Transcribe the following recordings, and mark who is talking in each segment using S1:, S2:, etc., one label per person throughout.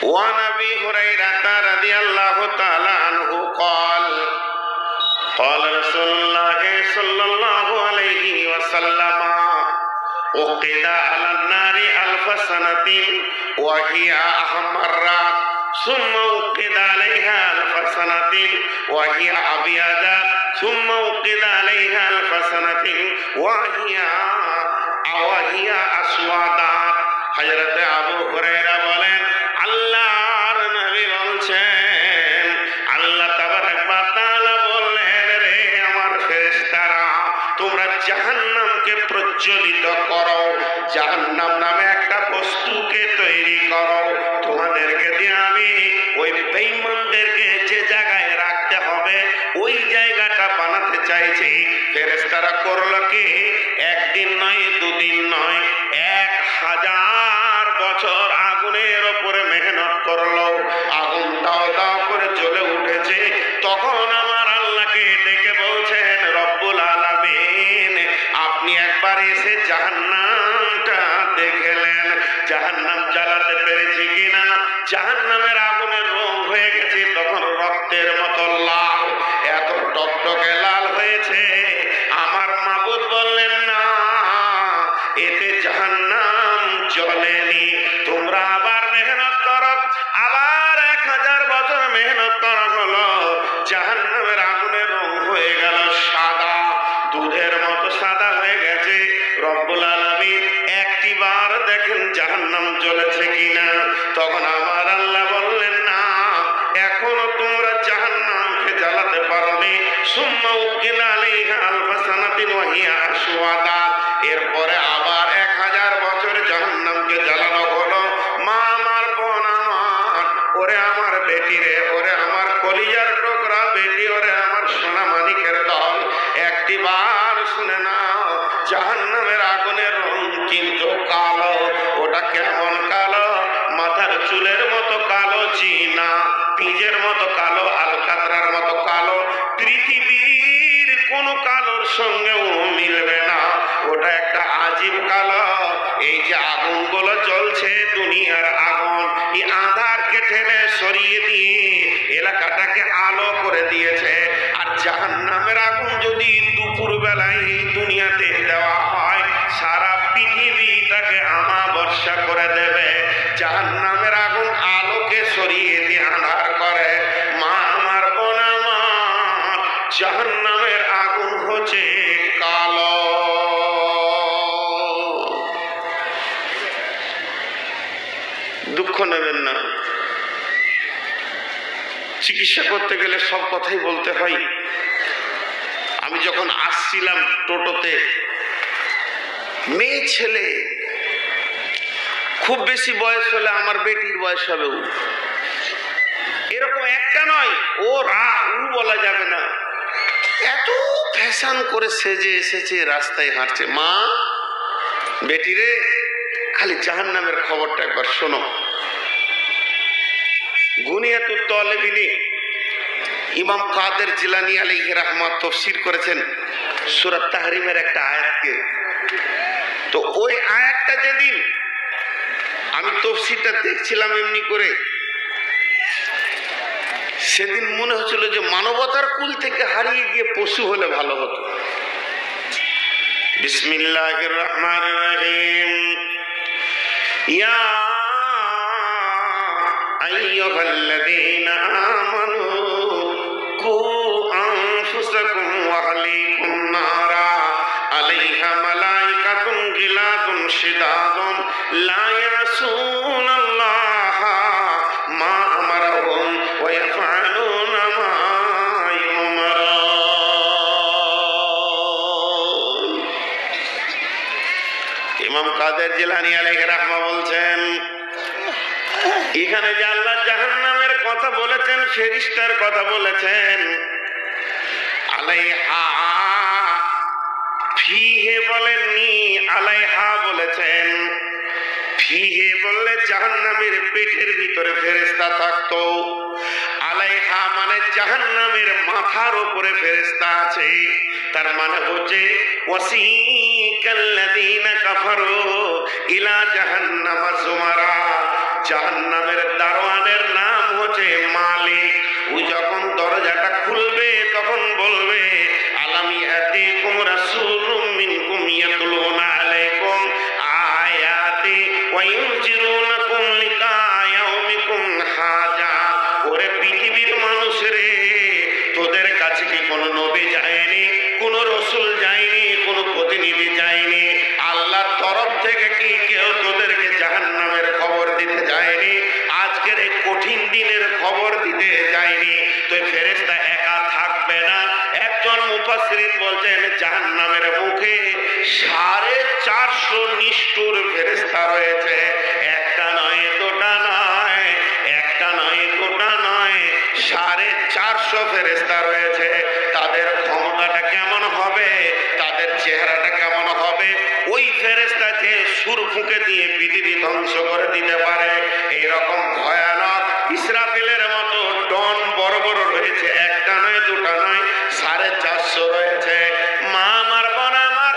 S1: وعن أبي هريرة رضي الله تعالى عنه قال قال رسول الله صلى الله عليه وسلم أوقد على النار 1000 سنة وهي أحمرت ثم أوقد عليها 1000 سنة وهي أبيضت ثم أوقد عليها 1000 سنة وهي أسودت হযরত আবু হুরায়রা বলেন আল্লাহর নবী বলছেন আল্লাহ তাবারক ওয়া তাআলা বললেন রে আমার ফেরেশতারা তোমরা জাহান্নামকে প্রজ্বলিত করো জাহান্নাম নামে একটা বস্তুকে তৈরি করো তোমাদেরকে দিয়ে আমি ওই বেঈমানদেরকে যে জায়গায় রাখতে হবে ওই জায়গাটা বানাতে চাইছি ফেরেশতারা করলো কি একদিন নয় দুদিন নয় 1000 বছর আগুনের উপরে মেহনত করলো আগুন দাও দাও করে জ্বলে উঠেছে তখন আমার আল্লাহকে ডেকে বলছেন রব্বুল আলামিন আপনি একবার এসে জাহান্নামটা দেখলেন জাহান্নাম জ্বালাতে পেরেছি কিনা জাহান্নামের আগুনের রং হয়ে গেছে তখন রক্তের মতো লাল এত টকটকে লাল হয়েছে আমার মাবুদ বললেন না এতে জাহান্নাম জ্বলেনি তোমরা আবার মেহনত করো আবার 1000 বছর মেহনত করা হলো জাহান্নামের আগুনের রং হয়ে গেল সাদা দুধের মতো সাদা হয়ে গেছে রব্বুল আলামিন একটিবার দেখেন জাহান্নাম জ্বলেছে কিনা তখন আমার আল্লাহ বললেন না এখনো তোমরা জাহান্নামকে জ্বালাতে পারোনি সুম্মা উকিল আলাইহা 1000 সানাতিন ওয়া হিয়া আসওয়াদাত এরপরে আবার 1000 বছর জাহান্নামকে জ্বালানো হলো মা আমার বোন আমার ওরে আমার বেটি রে ওরে আমার কলিজার টুকরা বেটি ওরে আমার সোনা মানিকের দল একটিবার শুনে নাও জাহান্নামের আগুনের রং কিন্তু কালো ওটা কেমন কালো মাথার চুলের মতো কালো জিনা পিজের মতো কালো আলকাতরার মতো কালো পৃথিবীর কোন কালোর সঙ্গেও মিলবে না ওটা একটা আজীব কালো এই যে আগুনগুলো জ্বলছে দুনিয়ার আগুন এই আঁধারকে ঠেলে সরিয়ে দিয়ে এলাকাটাকে আলো করে দিয়েছে আর জাহান্নামের আগুন যদি দুপুর বেলায় দুনিয়াতে দেওয়া হয় সারা পৃথিবীটাকে আমাবস্যা করে দেবে জাহান্নামের আগুন আলোকে সরিয়ে দিয়ে আঁধার করে মা আমার বোন আমার জাহান্নামের আগুন হচ্ছে কালো দুঃখ নেবেন না চিকিৎসা করতে গেলে সব কথাই বলতে হয় আমি যখন আসছিলাম টোটোতে মেয়ে ছেলে খুব বেশি বয়স হলে আমার বেটির বয়স হবে এরকম একটা নয় ও বলা যাবে না এত ফ্যাশন করে সেজে এসেছে রাস্তায় হাঁটছে মা বেটি রে খালি জাহান্নামের খবরটা একবার শোনো গুনিয়াতুত তালিবিনে ইমাম কাদের জিলানী আলাইহি রাহমাত তাফসীর করেছেন সূরা তাহরিমের একটা আয়াতকে তো ওই আয়াতটা যেদিন আমি তাফসীরটা দেখছিলাম এমনি করে সেদিন মনে হচ্ছিল যে মানবতার কুল থেকে হারিয়ে গিয়ে পশু হলে ভালো হতো বিসমিল্লাহির রহমানির রহিম ইয়া আইয়ুহাল্লাযীনা আমানু কু আনফুসাকুম ওয়া আহলিকুম নারা আলাইহা মালাইকাতুন গিলাদুন শিদাদুন লা ইয়াসুনাল্লাহা মা আমারাহুম ওয়া ইয়াফআলুনা মা ইউমারুন ইমাম কাদের জিলানী আলাইহি রাহমা বলছেন এখানে যে আল্লাহ জাহান্নামের কথা বলেছেন ফেরেশতার কথা বলেছেন আলাইহা ফিহে বলেননি আলাইহা বলেছেন ফিহে বললে জাহান্নামের পেটের ভিতরে ফেরেশতা থাকতো আলাইহা মানে জাহান্নামের মাথার উপরে ফেরেশতা আছে তার মানে হচ্ছে ওয়াসিকাল্লাযীনা কাফারু ইলা জাহান্নামা যুমারা জাহান্নামের দারোয়ানের নাম হচ্ছে মালিক। ওই যখন দরজাটা খুলবে তখন বলবে আলামি ইয়াতিকুম রাসূলুম মিনকুম ইয়াতলুনা আলাইকুম আয়াতি ওয়া ইউনজিরুনাকুম লিকা ইয়াউমিকুম হাযা। ওরে পৃথিবীর মানুষ রে, তোদের কাছে কি কোনো নবী যায়নি, কোন রসুল যায়নি, কোন প্রতিনিধি যায়নি? আল্লাহর তরফ থেকে কি কেউ তোদেরকে জাহান্নামের খবর দিতে যায়নি? আজকের এই কঠিন দিনের খবর দিতে যায়নি? তো ফেরেশতা একা থাকবে না। একজন মুফাসসিরিন বলছেন জাহান্নামের মুখে 450 নিষ্ঠুর ফেরেশতা রয়েছে। একটা নয়, দুটা নয়, একটা নয়, দুটা নয়, 450 ফেরেশতা রয়েছে। তাদের ক্ষমতাটা কেমন হবে, তাদের চেহারাটা কেমন হবে? ওই ফেরেশতা যে সুর ফুঁকে দিয়ে পৃথিবী ধ্বংস করে দিতে পারে, এইরকম ভয়ানক ইসরাফিলের মতো ডন বড় বড় রয়েছে। একটা নয়, দুটা নয়, 450 রয়েছে। মা আমার, বোন আমার,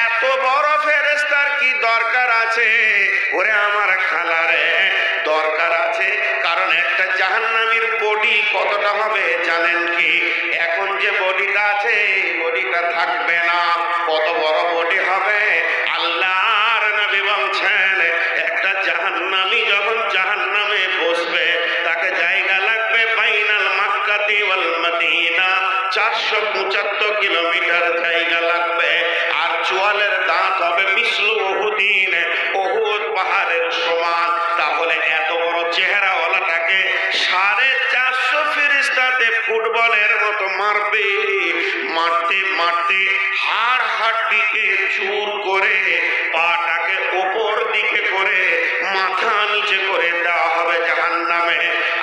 S1: এত বড় ফেরেশতার কি দরকার আছে? ওরে আমার খালারে, দরকার আছে। কারণ একটা জাহান্নামীর বডি কতটা হবে জানেন কি? এখন যে বডিটা আছে বডিটা থাকবে না। কত বড় বডি হবে? আল্লাহর নবী বলছেন একটা জাহান্নামী যখন জাহান্নামে বসবে তাকে জায়গা লাগবে বাইনাল মাক্কাতি ওয়াল মদিনা, 475 কিলোমিটার জায়গা লাগবে। আর চোয়ালের দাঁত হবে মিসলু উহুদিন, উহুদ পাহাড়ের সমান। তাহলে এত বড় চেহারাওয়ালাটাকে 450 ফেরেশতাতে ফুটবলের মতো মারবে। মারতে মারতে হাড় হাড্ডিকে চুর করে পাটাকে ওপর দিকে করে মাথা নিচে করে দেওয়া হবে জাহান্নামে।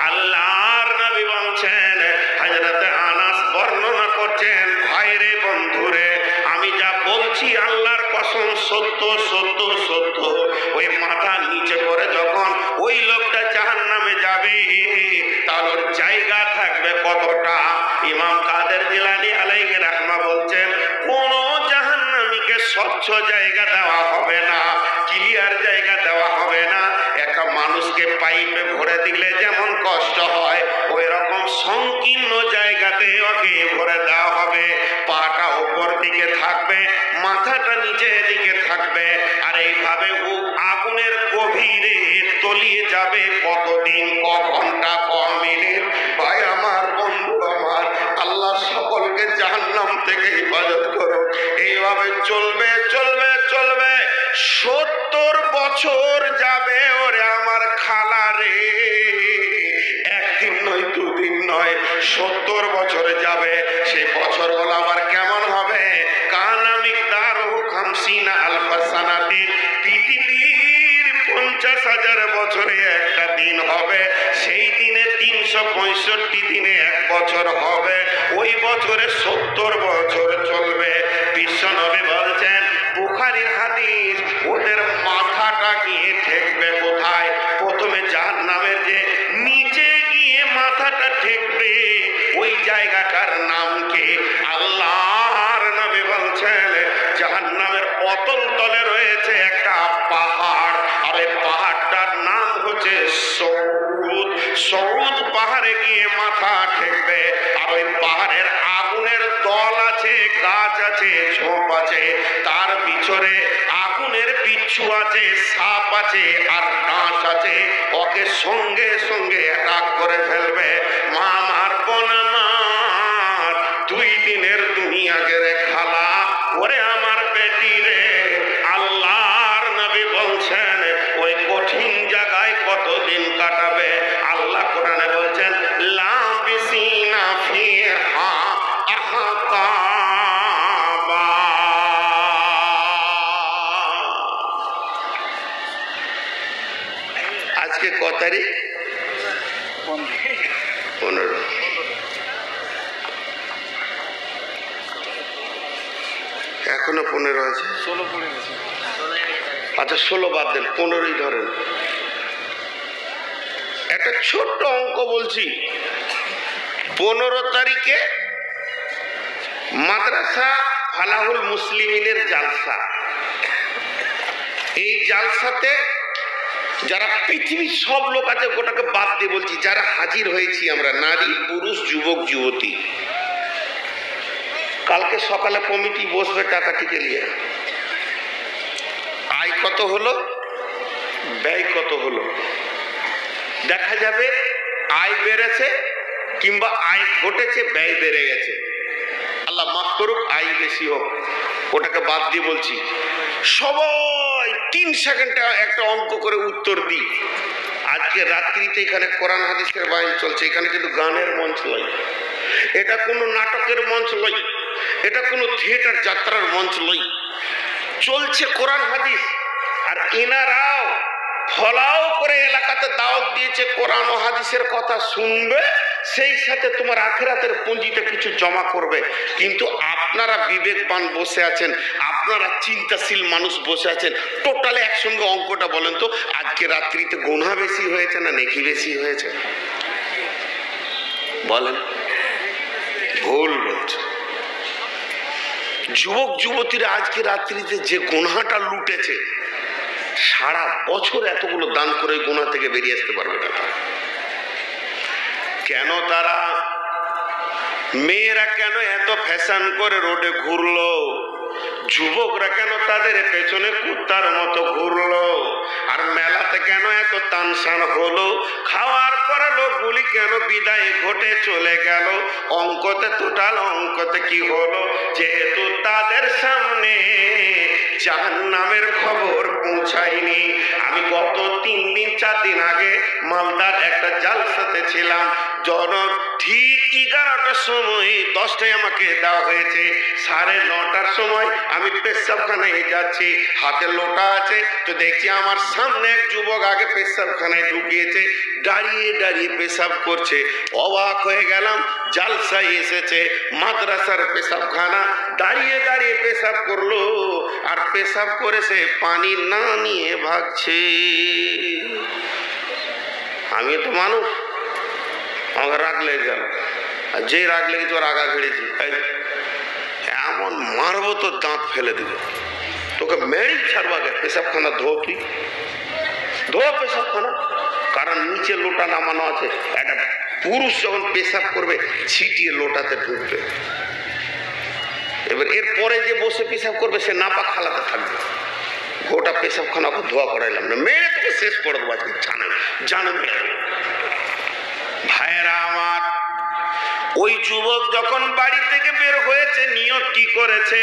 S1: আল্লাহর নবী বলছেন, হযরত আনাস বর্ণনা করছেন, ভাইরে বন্ধুরে, আমি যা বলছি আল্লাহর কসম সত্য সত্য সত্য। ওই মাথা নিচে করে যখন ওই লোকটা জাহান্নামে যাবে তাহলে ওর জায়গা থাকবে কতটা? ইমাম কাদের জিলানী আলাইহি রাহমা বলছেন কোন জাহান্নামীকে স্বচ্ছ জায়গা দেওয়া হবে না, ক্লিয়ার জায়গা দেওয়া হবে না। একটা মানুষকে পাইপে ভরে দিলে যেমন কষ্ট হয়, ওই রকম সংকীর্ণ জায়গাতে ওকে ভরে দেওয়া হবে। পাটা উপর দিকে থাকবে, মাথাটা নিচের দিকে থাকবে। আর এইভাবে ও আগুনের গভীরে তলিয়ে যাবে। কতদিন, ক ঘন্টা, ক মিনিট? ভাই আমার, বন্ধু আমার, আল্লাহ সকলকে জাহান্নাম থেকে হেফাজত করো। এইভাবে চলবে চলবে চলবে, 70 বছর যাবে। ওরে আমার খালা রে, একদিন নয়, দুদিন নয়, 70 বছর যাবে। সেই বছরগুলো আবার কেমন হবে? কানা মিকদারুহু 50 আলফা সানাতিন। পৃথিবীর 50,000 বছরে একটা দিন হবে। সেই দিনে 365 দিনে এক বছর হবে। ওই বছরে 70 বছর চলবে। বিশ্বনবী বলছেন, বুখারীর হাদিস, ওদের মাথাটা গিয়ে ঠেকবে কোথায়? প্রথমে জাহান্নামের যে নিচে গিয়ে মাথাটা ঠেকবে, ওই জায়গাটার নাম কি? আল্লাহর নবী বলছেন জাহান্নামের অতল তলে রয়েছে একটা পাহাড়, আর এই পাহাড়টার নাম হচ্ছে সৌদ। সৌদ পাহাড়ে গিয়ে মাথা ঠেকবে। আর ওই পাহাড়ের আগুনের দল আছে, গাছ আছে, ঝোপ আছে, তার পিছনে আগুনের বিচ্ছু আছে, সাপ আছে, আর ডাঁশ আছে। ওকে সঙ্গে সঙ্গে অ্যাটাক করে ফেলবে। মা আমার, বোন আমার, 2 দিনের দুনিয়া গেরে খালা, ওরে আমার বেটি রে, আল্লাহর নবী বলছেন ওই কঠিন জায়গায় কতদিন কাটাবে? আল্লাহ কোরআনে বলছেন লাবিসিনা ফিহা আহকাবা। আজকে কত তারিখ? 15। এখনো 15 আছে। 16 পড়ে গেছে। আচ্ছা 16 বাদ দেন, 15ই ধরেন। একটা ছোট্ট অঙ্ক বলছি। 15 তারিখে মাদ্রাসা ফালাহুল মুসলিমিনের জালসা। এই জালসাতে যারা পৃথিবীর সব লোক আছে গোটাকে বাদ দিয়ে বলছি, যারা হাজির হয়েছি আমরা, নারী পুরুষ যুবক যুবতী, কালকে সকালে কমিটি বসবে টাকা টিকে নিয়ে, আয় কত হলো, ব্যয় কত হলো, দেখা যাবে আয় বেড়েছে কিংবা আয় ঘটেছে, ব্যয় বেড়ে গেছে। আল্লাহ মাফ করুক, আয় বেশি হোক, ওটাকে বাদ দিয়ে বলছি। সবাই 3 সেকেন্ডে একটা অঙ্ক করে উত্তর দিই। আজকে রাত্রিতে এখানে কোরআন হাদিসের বায়ন চলছে, এখানে কিন্তু গানের মঞ্চ নয়, এটা কোনো নাটকের মঞ্চ নয়, এটা কোনো থিয়েটার যাত্রার মঞ্চ নয়, চলছে কোরআন হাদিস। আর এনারাও ফলাও করে এলাকাতে দাওয়াত দিয়েছে কোরআন ও হাদিসের কথা শুনবে, সেই সাথে তোমার আখিরাতের পুঁজিতে কিছু জমা করবে। কিন্তু আপনারা বিবেকবান বসে আছেন, আপনারা চিন্তাশীল মানুষ বসে আছেন, টোটালে একসঙ্গে অঙ্কটা বলেন তো, আজকে রাত্রিতে গুনাহ বেশি হয়েছে না নেকি বেশি হয়েছে? বলেন। ভুল বলছে। যুবক যুবতীরা আজকে রাত্রিতে যে গুনাহটা লুটেছে, সারা বছর এতগুলো দান করে গুনাহ থেকে বেরিয়ে আসতে পারবে না। কেন তারা, মেয়েরা কেন এত ফ্যাশন করে রোডে ঘুরলো, যুবকরা কেন তাদের পেছনে কুত্তার মতো ঘুরলো, আর মেলাতে কেন এত তানসান হলো, খাওয়ার পরে লোকগুলি কেন বিদায় ঘটে চলে গেল, অঙ্কতে টোটাল অঙ্কতে কি হলো? যেহেতু তাদের সামনে জাহান্নামের খবর পৌঁছায়নি। আমি গত 3 দিন 4 দিন আগে মালদার একটা জালসাতে ছিলাম, ঠিক 11টার সময় 10টায় আমাকে দেওয়া হয়েছে, 9:30টার সময় আমি পেশাবখানায় যাচ্ছি, হাতে লোটা আছে, তো দেখছি আমার সামনে এক যুবক আগে পেশাবখানায় ঢুকিয়েছে, দাঁড়িয়ে দাঁড়িয়ে পেশাব করছে। অবাক হয়ে গেলাম, জালসায় এসেছে, মাদ্রাসার পেশাবখানা, দাঁড়িয়ে দাঁড়িয়ে পেশাব করলো, আর পেশাব করে সে পানি না নিয়ে ভাগছে। আমি তো মানুষ, আমাকে রাগ লেগে গেল, আর যেই রাগ লেগেছে ওর আগা ঘেড়েছি, এমন মারবো তো দাঁত ফেলে দিব, তোকে মেরেই ছাড়বো, আগে পেশাবখানা ধো, তুই ধো পেশাবখানা। কারণ নিচে লোটা নামানো আছে, একটা পুরুষ যখন পেশাব করবে ছিটিয়ে লোটাতে ঢুকবে, এবার এরপরে যে বসে পেশাব করবে সে নাপাক হালাতে থাকবে। গোটা পেশাবখানা ওকে ধোয়া করাইলাম না, মেরে তোকে শেষ করে দেবো আজকে, জানবে। ভাইয়েরা আমার, ওই যুবক যখন বাড়ি থেকে বের হয়েছে, নিয়ত কি করেছে?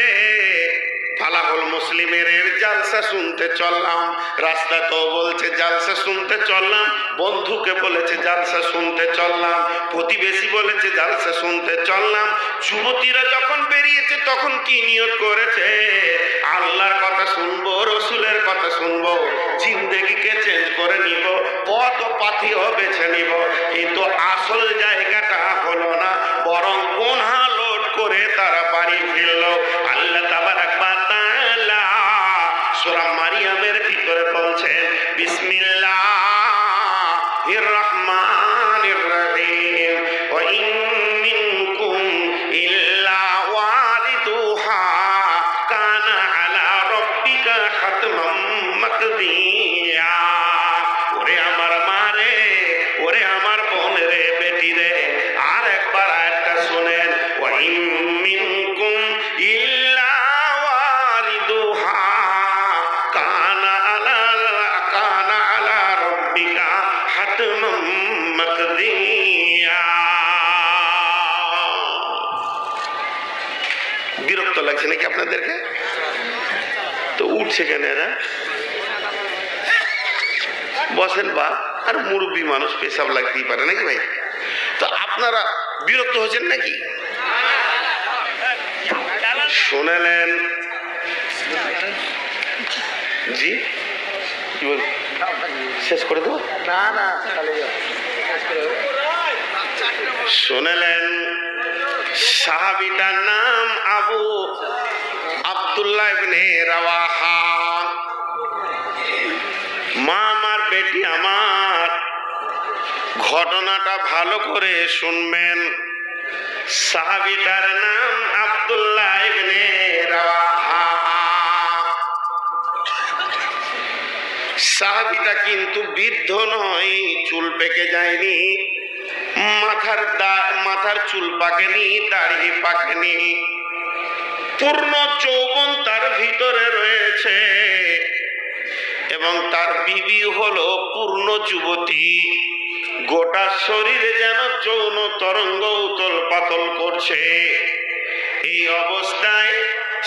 S1: ফালাহুল মুসলিমের জালসা শুনতে চললাম, রাস্তা তো বলছে জালসা শুনতে চললাম, বন্ধুকে বলেছে জালসা শুনতে চললাম, প্রতিবেশী বলেছে জালসা শুনতে চললাম। যুবতীরা যখন বেরিয়েছে তখন কি নিয়ত করেছে? আল্লাহর কথা শুনবো, রসুলের কথা শুনবো, জিন্দেগিকে চেঞ্জ করে নিব, পথ ও পাথিও বেছে নিব। কিন্তু আসল জায়গাটা হলো না, বরং গুনাহ লোড করে তারা বাড়ি ফিরল। আল্লাহ তাবারাক ওয়া তাআলা সূরা মারিয়ামের ভিতরে বলছেন, বিসমিল্লাহির রহমানির রহিম, ওয়া ইন মিনকুম ইল্লা ওয়ারিদুহা কানা আলা রাব্বিকা হাতমান মাকদিয়া। ওরে আমার মা রে, ওরে আমার বোন রে, বেটি রে, আর একবার আয়াতটা শুনেন, ওয়া ইন মিনকুম ইল্লা ওয়ারিদুহা কানা আলা রাব্বিকা হাতমান মাকদিয়া। বিরক্ত লাগছে নাকি আপনাদেরকে? তো উঠছে কেন এরা? বসেন বা, আর মুরব্বী মানুষ পেশাব লাগতেই পারে নাকি ভাই? তো আপনারা বিরক্ত হচ্ছেন নাকি? শুনেলেন জি, কি বল, শেষ করে দেবো না না, শুনেলেন সাহাবীটার নাম আবু আব্দুল্লাহ ইবনে রাওয়াহা। মা আমার, বেটি আমার, ঘটনাটা ভালো করে শুনবেন। সাহাবীটার নাম আব্দুল্লাহ ইবনে রাওয়াহা। সাহাবীটা কিন্তু বৃদ্ধ নয়, চুল পেকে যায়নি, মাথার চুল পাকেনি, দাড়ি পাকেনি, পূর্ণ যৌবন তার ভিতরে রয়েছে এবং তার বিবি হলো পূর্ণ যুবতী। গোটা শরীরে যেন যৌন তরঙ্গ উতল পাতল করছে। এই অবস্থায়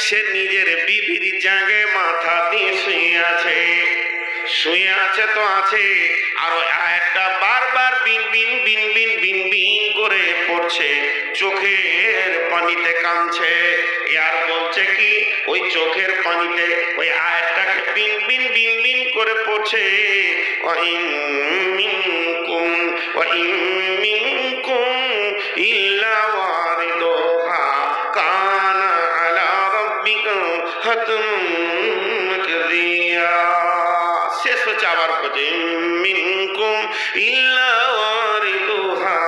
S1: সে নিজের বিবির জাগে মাথা দিয়ে শুয়ে আছে তো আছে, আরো একটা বারবার বিন বিন বিন বিন বিন বিন করে পড়ছে, চোখের পানিতে কাঁদছে। আর বলছে কি, ওই চোখের পানিতে ওই আয়াতটাকে বিন বিন বিন বিন করে পড়ছে, ওয়াইন মিনকুম ইল্লা ওয়ারিদুহা কানা আলা রাব্বিকা হাতমান মাকদিয়া। শেষ হচ্ছে আবার বলছে মিনকুম ইল্লা ওয়ারিদুহা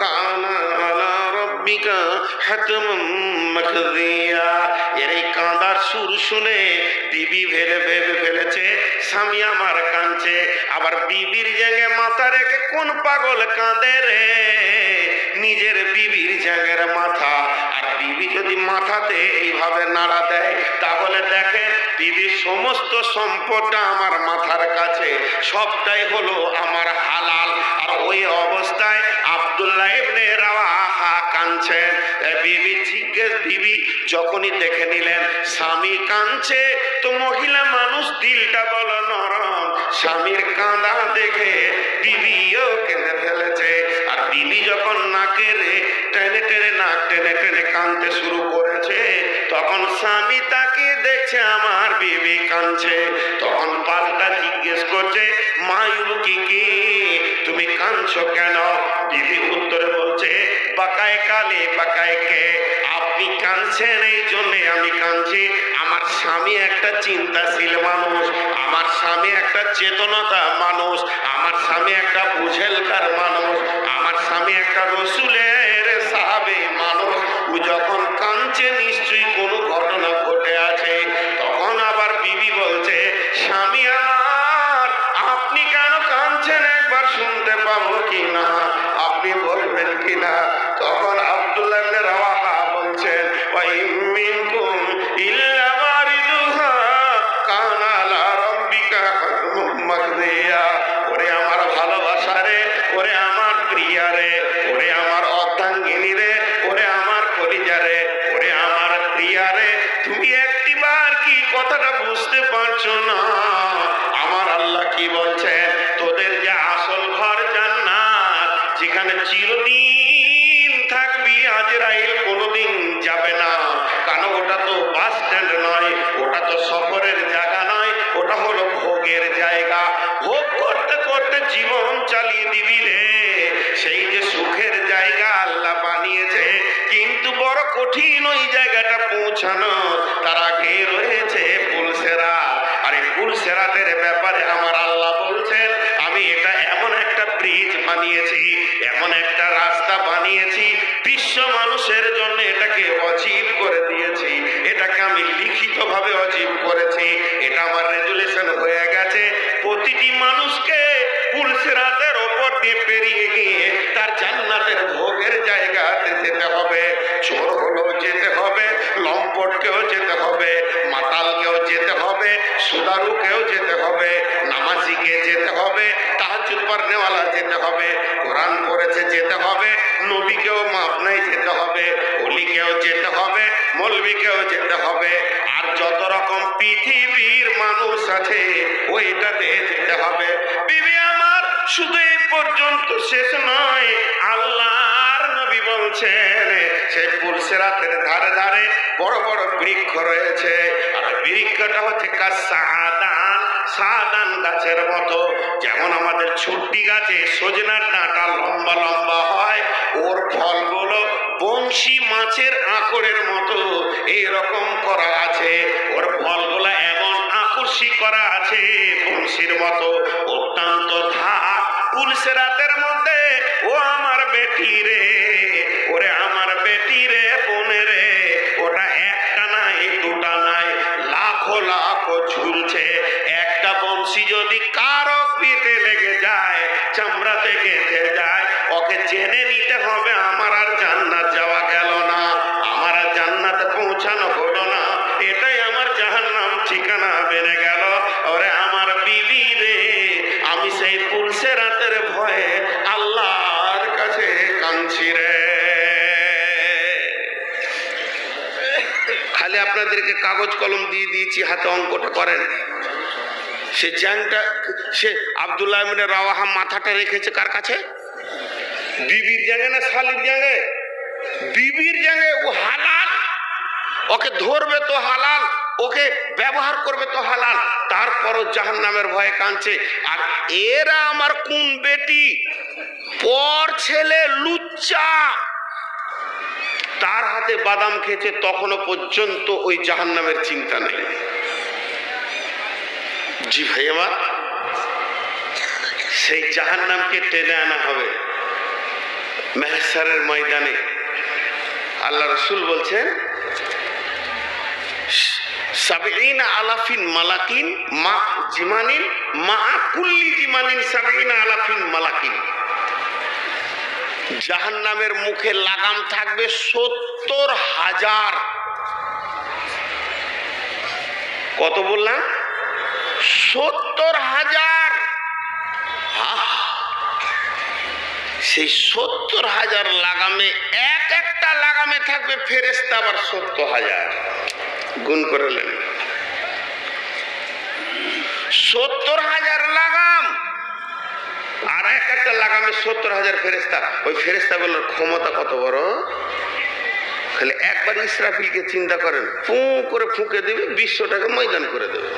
S1: কানা আলা রাব্বিকা হাতমান মাকদিয়া। এর এই কাঁদার সুর শুনে বিবি ভেবে ফেলেছে স্বামী আমার কাঁদছে। আবার বিবির জায়গায় মাথা রেখে কোন পাগল কাঁদে রে? নিজের বিবির জায়গার মাথা। আর বিবি যদি মাথাতে এইভাবে নাড়া দেয়, তাহলে দেখেন বিবির সমস্ত সম্পদটা আমার মাথার কাছে, সবটাই হলো আমার হালাল। আর ওই অবস্থায় আব্দুল্লাহ ইবনে রাওয়াহা কাঁদছেন। বিবি যখনই দেখে নিলেন স্বামী কাঁদছে, তো মহিলা মানুষ দিলটা বলো নরম, স্বামীর কাঁদা দেখে বিবিও কেঁদে ফেলেছে। আর বিবি যখন নাকের টেনে টেনে নাক টেনে টেনে কাঁদতে শুরু করেছে, তখন স্বামী তাকে দেখছে আমার বিবি কাঁদছে। তখন পাল্টা জিজ্ঞেস করছে, মায়ুকি কি, তুমি কাঁদছো কেন? বিবি উত্তরে বলছে, বাকায় কালে বাকায় কে, আপনি কাঁদছেন এই জন্যে আমি কাঁদছি। আমার স্বামী একটা চিন্তাশীল মানুষ, আমার স্বামী একটা চেতনতা মানুষ, আমার স্বামী একটা বুঝেলকার মানুষ, আমার স্বামী একটা রসুলের সাহাবে মানুষ। ও যখন কাঁদছে নিশ্চয়ই কোনো ঘটনা ঘটে আছে। তখন আবার বিবি বলছে, স্বামী আমার আপনি কেন কাঁদছেন একবার শুনতে পাবো কিনা, আপনি বলবেন কিনা? তখন আব্দুল্লাহ ইবনে রাওয়াহা বলছেন, ওয়াইন মিনকুম ইল্লা ওয়ারিদুহা কানা আলা রাব্বিকা হাতমান মাকদিয়া। ওরে আমার ভালোবাসা রে, ওরে আমার প্রিয়া রে, ওরে আমার অর্ধাঙ্গিনী রে, ওরে আমার কলিজা রে, ওরে আমার প্রিয়া রে, তুমি একটিবার কি কথাটা বুঝতে পারছো না? আমার আল্লাহ কি বলছেন, তোদের যে আসল ঘর জান্নাত, যেখানে চিরদিন থাকবি, আজরাইল কোনোদিন যাবে না। কারণ ওটা তো বাস স্ট্যান্ড নয়, ওটা তো শহরের জায়গা নয়, ওটা হলো ভোগের জায়গা। ভোগ করতে করতে জীবন চালিয়ে দিবি রে। সেই যে সুখের জায়গা আল্লাহ বানিয়েছে, কিন্তু বড় কঠিন ওই জায়গাটা পৌঁছানো। তার আগে রয়েছে পুলসেরাত। আর এই পুলসেরাতের ব্যাপারে আমার আল্লাহ বলছেন, আমি এটা এমন একটা ব্রিজ বানিয়েছি, এমন একটা রাস্তা বানিয়েছি, বিশ্ব মানুষের জন্য এটাকে অজীব করে দিয়েছি, এটাকে আমি লিখিত ভাবে অজীব করেছি। এটা আমার রেজুলেশন হয়ে গেছে। প্রতিটি মানুষকে পুলসেরাতের ওপর দিয়ে পেরিয়ে গিয়ে তার জান্নাতের ভোগের জায়গাতে যেতে হবে। চোর হলেও যেতে হবে, লম্পটকেও যেতে হবে, মাতালকেও যেতে হবে, সুদারুকেও যেতে হবে, নামাজিকে যেতে হবে, তাহাজ্জুদ পড়নেওয়ালা যেতে হবে, কোরআন পড়েছে যেতে হবে, নবীকেও মাপ নাই যেতে হবে, ওলিকেও যেতে হবে, মৌলবীকেও যেতে হবে। আর যত রকম পৃথিবীর মানুষ আছে ওইটাতে যেতে হবে। বিবি আমার শুধু এই পর্যন্ত শেষ নয়, আল্লাহর নবী বলছেন সেই পুলসেরাতের ধারে ধারে বড় বড় বৃক্ষ রয়েছে। আর বৃক্ষটা হচ্ছে সাদান গাছের মতো। যেমন আমাদের ছুট্টি গাছে সজনার ডাঁটা লম্বা লম্বা হয়, ওর ফলগুলো বংশী মাছের আঁকড়ের মতো এইরকম করা আছে। ওর ফলগুলো এমন আকর্ষী করা আছে বংশীর মতো, অত্যন্ত ধাপ। পুলসেরাতের মধ্যে ও আমার বেটি রে, ওরে আমার বেটি রে, বোনে রে, ওটা একটা নাই দুটা নাই, লাখো লাখো ঝুলছে। একটা বংশ রশি যদি কারো পিঠে লেগে যায়, চামড়াতে গেঁথে যায়, ওকে জেনে নিতে হবে আমার আর জান্নাত যাওয়া গেল না, আমার আর জান্নাতে পৌঁছানো হলো না, এটাই আমার জাহান্নাম ঠিকানা বেড়ে গেল। ওরে আমার বিবি রে, আমি সেই পুলসে রাতের ভয়ে আল্লাহর কাছে কাঁদছি রে। খালি আপনাদেরকে কাগজ কলম দিয়ে দিয়েছি, হাতে অঙ্কটা করেন। সে জ্যাংটা, সে আব্দুল্লাহ ইবনে রাওয়াহা মাথাটা রেখেছে কার কাছে? বিবির জাঙ্গে না শালির জাঙ্গে? বিবির জাঙ্গে। ও হালাল, ওকে ধরবে তো হালাল, ওকে ব্যবহার করবে তো হালাল, তারপরও জাহান্নামের ভয়ে কাঁদছে। আর এরা আমার কোন বেটি? পর ছেলে লুচ্চা, তার হাতে বাদাম খেয়েছে, তখনও পর্যন্ত ওই জাহান্নামের চিন্তা নেই। জি ভাই আমার, সেই জাহান্নামকে টেনে আনা হবে মেহসারের ময়দানে। আল্লাহ রাসূল বলছেন, সাবঈনা আলাফিন মালাকিন মা জিমানিন মা কুল্লি জিমানিন সাবঈনা আলাফিন মালাকিন। জাহান্নামের মুখে লাগাম থাকবে ৭০,০০০। কত বললাম? ৭০,০০০। সেই ৭০,০০০ লাগামে এক একটা লাগামে থাকবে ফেরেশতা আবার ৭০,০০০। গুণ করে নেন, ৭০,০০০ লাগাম, আর এক একটা লাগামে ৭০,০০০ ফেরেশতা। ওই ফেরেশতাগুলোর ক্ষমতা কত বড়! খালি একবার ইসরাফিলকে চিন্তা করেন, ফু করে ফুঁকে দেবে, বিশ্বটাকে ময়দান করে দেবে।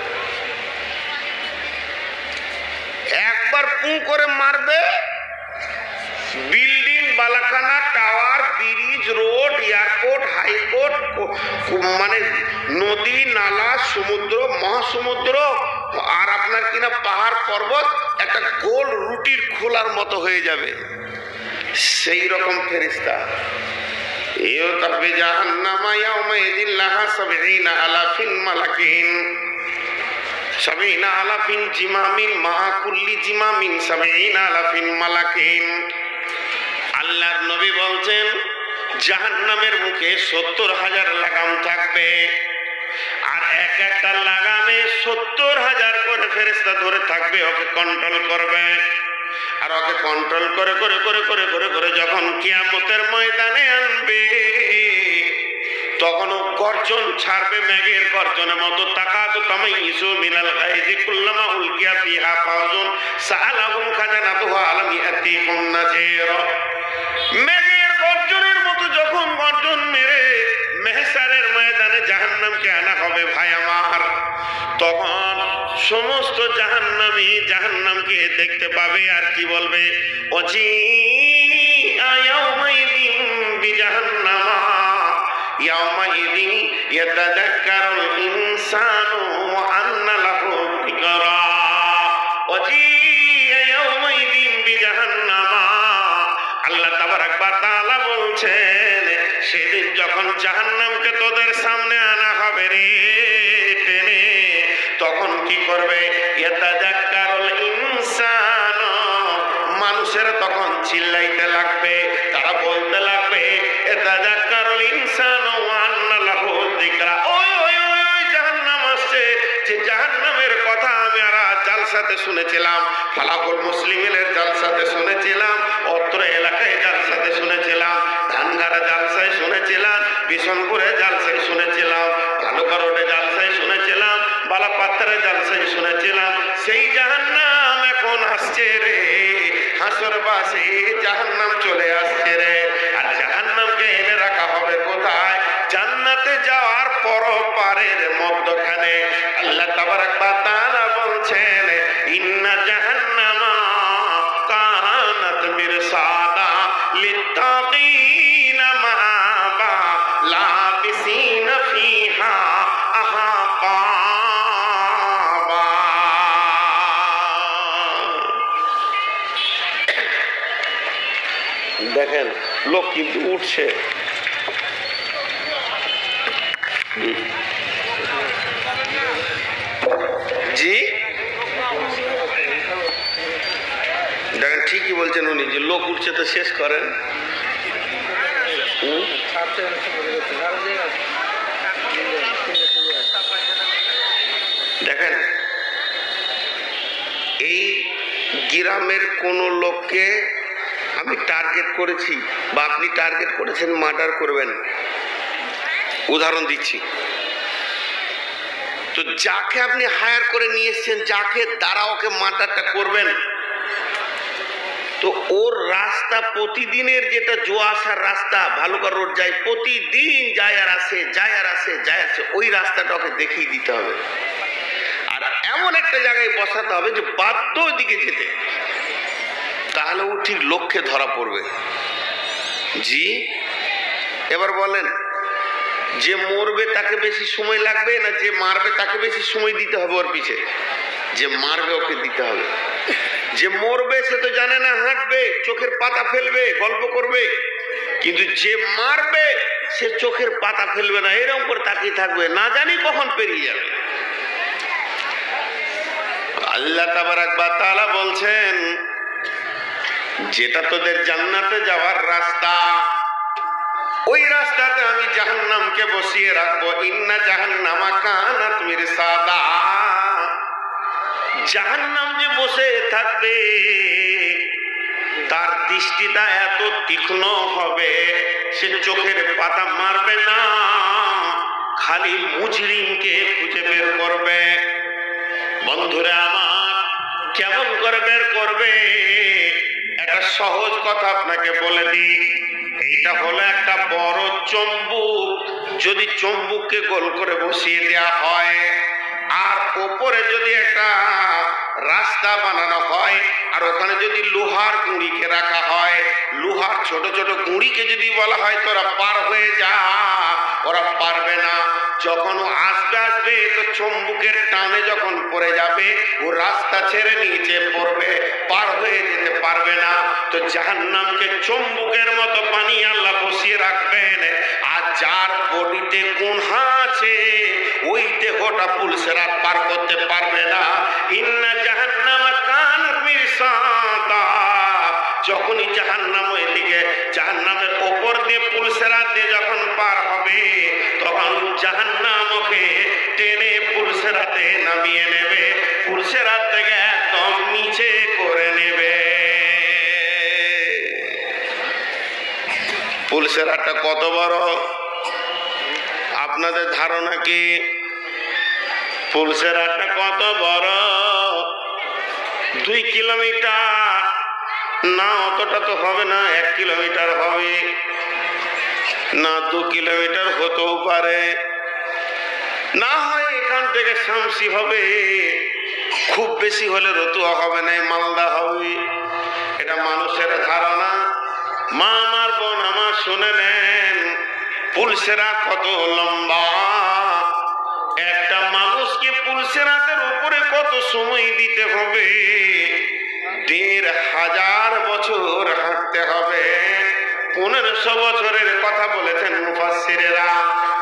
S1: একবার ফু করে মারবে, বিল্ডিং, বালাখানা, tower, bridge, road, airport, high court, মানে নদী, নালা, সমুদ্র, মহাসমুদ্র, আর আপনার কিনা পাহাড় পর্বত একটা গোল রুটির খোলার মতো হয়ে যাবে। সেই রকম ফেরেশতা। ইউতাবি জাহান্নামা ইয়াউমাইযিন লাহা সাবঈনা আলাফিন মালাকিন সাবঈনা আলাফিন জিমামিন মা কুল্লি জিমামিন সাবঈনা আলাফিন মালাকিন। আল্লাহর নবী বলছেন, জাহান্নামের মুখে ৭০,০০০ লাগাম থাকবে, আর এক একটা লাগামে ৭০,০০০ করে ফেরেশতা ধরে থাকবে, ওকে কন্ট্রোল করবে। আর ওকে কন্ট্রোল করে করে করে করে করে করে যখন কিয়ামতের ময়দানে আনবে, তখন গর্জন ছাড়বে মেঘের গর্জনের মতো। তাকাতু তামাইয়িজু মিনাল গায়জি কুল্লামা উলকিয়া ফিহা ফাউজুন সাআলাহুম খাজানাতুহা আলাম ইয়াতিকুম নাযীর। মেঘের গর্জনের মতো যখন গর্জন মেরে মেহসারের ময়দানে জাহান্নামকে আনা হবে ভাই আমার, তখন সমস্ত জাহান্নামী জাহান্নামকে দেখতে পাবে, আর কি বলবে? ওজি ইয়াউমাইযিন বিজাহান্নামা ইয়াউমাইযিন ইয়াতাযাক্কারুল ইনসানু ওয়া আন্না লাহু যিকরা। ওজি ইয়াউমাইযিন বিজাহান্নামা। আল্লাহ তাবারাক ওয়া তাআলা বলছেন, সেদিন যখন জাহান্নামকে তোদের সামনে আনা হবে রে টেনে, তখন কি করবে? ইয়াতাযাক্কারুল ইনসান, মানুষেরা তখন চিল্লাইতে লাগবে, তারা বলতে লাগবে, ইয়াতাযাক্কারুল ইনসান ওয়া আন্না লাহু যিকরা। ওই ওই ওই জাহান্নাম আসছে, যে জাহান্নামের কথা আমি আর জালসাতে শুনেছিলাম, ফালাকুল মুসলিমিনের জালসাতে শুনেছিলাম, অত্র এলাকায় জালসাতে শুনেছিলাম, ধানগাড়া জালসায় শুনেছিলাম, বিশনপুরে জালসায় শুনেছিলাম, ভালুকা রোডে জালসায় শুনেছিলাম, বালাপাত্রে জালসায় শুনেছিলাম। সেই জাহান্নাম এখন আসছে রে, হাসরবাসী জাহান্নাম চলে আসছে রে। আর জাহান্নামকে এনে রাখা হবে কোথায়? জান্নাতে যাওয়ার পরপারের মধ্যখানে। আল্লাহ তাবারাক ওয়া তাআলা বলছেন, ইন্না জাহান্নামা কানাত মিরসাদা লিত্তাকিনা মাআবা লাবিসিনা ফিহা আহাকাবা। দেখেন লোক কিন্তু উঠছে। জি বলছেন উনি, যে লোক উঠছে তো শেষ করেন। দেখেন, এই গ্রামের কোন লোককে আমি টার্গেট করেছি বা আপনি টার্গেট করেছেন মার্ডার করবেন, উদাহরণ দিচ্ছি, তো যাকে আপনি হায়ার করে নিয়ে এসছেন, যাকে দ্বারা ওকে মার্ডারটা করবেন, তো ওর রাস্তা প্রতিদিনের যেটা জোয়া আসার রাস্তা, ভালুকা রোড যায়, প্রতিদিন যায় আর আসে, যায় আর আসে, যায় আসে, ওই রাস্তাটা ওকে দেখিয়ে দিতে হবে। আর এমন একটা জায়গায় বসাতে হবে যে বাধ্য দিকে যেতে, তাহলে ও ঠিক লক্ষ্যে ধরা পড়বে। জি, এবার বলেন, যে মরবে তাকে বেশি সময় লাগবে না যে মারবে তাকে বেশি সময় দিতে হবে? ওর পিছে যে মারবে ওকে দিতে হবে। যে মরবে সে তো জানে না, হাঁটবে, চোখের পাতা ফেলবে, গল্প করবে, কিন্তু যে মারবে সে চোখের পাতা ফেলবে না, এরকম করে তাকিয়ে থাকবে, না জানি কখন পেরিয়ে যাবে। আল্লাহ তাবারাক ওয়া তাআলা বলছেন, যেটা তোদের জান্নাতে যাওয়ার রাস্তা, ওই রাস্তাতে আমি জাহান্নামকে বসিয়ে রাখবো। ইন্না জাহান্নামা কানাত মিরসাদা। জাহান্নাম যে বসে থাকবে, তার দৃষ্টিটা এত তীক্ষ্ণ হবে, সে চোখের পাতা মারবে না, খালি মুজরিমকে খুঁজে বের করবে। বন্ধুরা আমার, কেমন করে বের করবে? একটা সহজ কথা আপনাকে বলে দিই, এইটা হলো একটা বড় চম্বুক। যদি চম্বুককে গোল করে বসিয়ে দেওয়া হয়, আর ওপরে যদি একটা রাস্তা বানানো হয়, আর ওখানে যদি লোহার গুঁড়িকে রাখা হয়, লোহার ছোট ছোট গুঁড়িকে যদি বলা হয় তোরা পার হয়ে যা, ওরা পারবে না। যখন ও আসবে তো চম্বুকের টানে যখন পড়ে যাবে, ও রাস্তা ছেড়ে নিচে পড়বে, পার হয়ে যেতে পারবে না। তো জাহান্নামকে চম্বুকের মতো বানিয়ে আল্লাহ বসিয়ে রাখবেন। আর যার বডিতে গুনাহ আছে, ওই দেহটা পুলসেরাত পার করতে পারবে না। ইন্না জাহান্নামা কানাত মিরসাদা। যখনই জাহান্নাম ওইদিকে, জাহান্নামের ওপর দিয়ে পুলসেরাত দিয়ে যখন পার হবে, তখন জাহান্নাম ওকে টেনে পুলসেরাতে নামিয়ে নেবে, পুলসেরাত থেকে একদম নিচে করে নেবে। পুলসেরাতটা কত বড় আপনাদের ধারণা কি? পুলসেরাতটা কত বড়? 2 কিলোমিটার না, অতটা তো হবে না, 1 কিলোমিটার হবে না, 2 কিলোমিটার হতেও পারে, না হয় এখান থেকে শামসি হবে, খুব বেশি হলে রতুয়া হবে না, মালদা হবে। এটা মানুষের ধারণা। মা আমার, বোন আমার, শুনে নেন, পুলসেরাত কত লম্বা। একটা মানুষকে পুলসেরাতের উপরে কত সময় দিতে হবে? 1500 বছর হাঁটতে হবে। 1500 বছরের কথা বলেছেন মুফাসসিরেরা।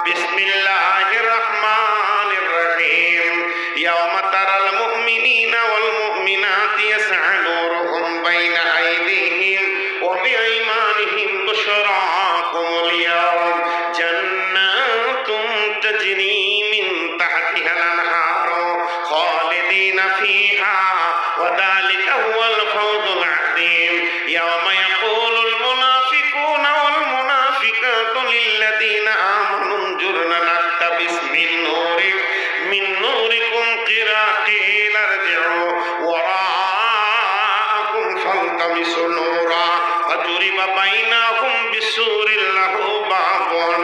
S1: বিসমিল্লাহির রাহমানির রাহিম। ইয়াওমা তারাল মুমিনিনা ওয়াল মুমিনাতি ইয়াসআ নূরুহুম বাইনা আইদিহিম ওয়া বিআইমানিহিম বুশরাকুমুল ইয়াওম জান্নাতুম তাজরি মিন তাহতিহাল আনহার খালিদিনা ফিহা ওয়া যালিকা হুয়াল ফাওজুল আযীম। ইয়াওমা ইয়াকুলুল মুনাফিকুনা ওয়াল মুনাফিকাতু লিল্লাযীনা আমানু ইনজুরনা নাকতাবিস মিন নূরিকুম কিলা ইরজিউ ওয়ারাআকুম ফালতামিসু নূরা ওয়া দুরিবা বাইনাহুম বিসুরিন লাহু বাবুন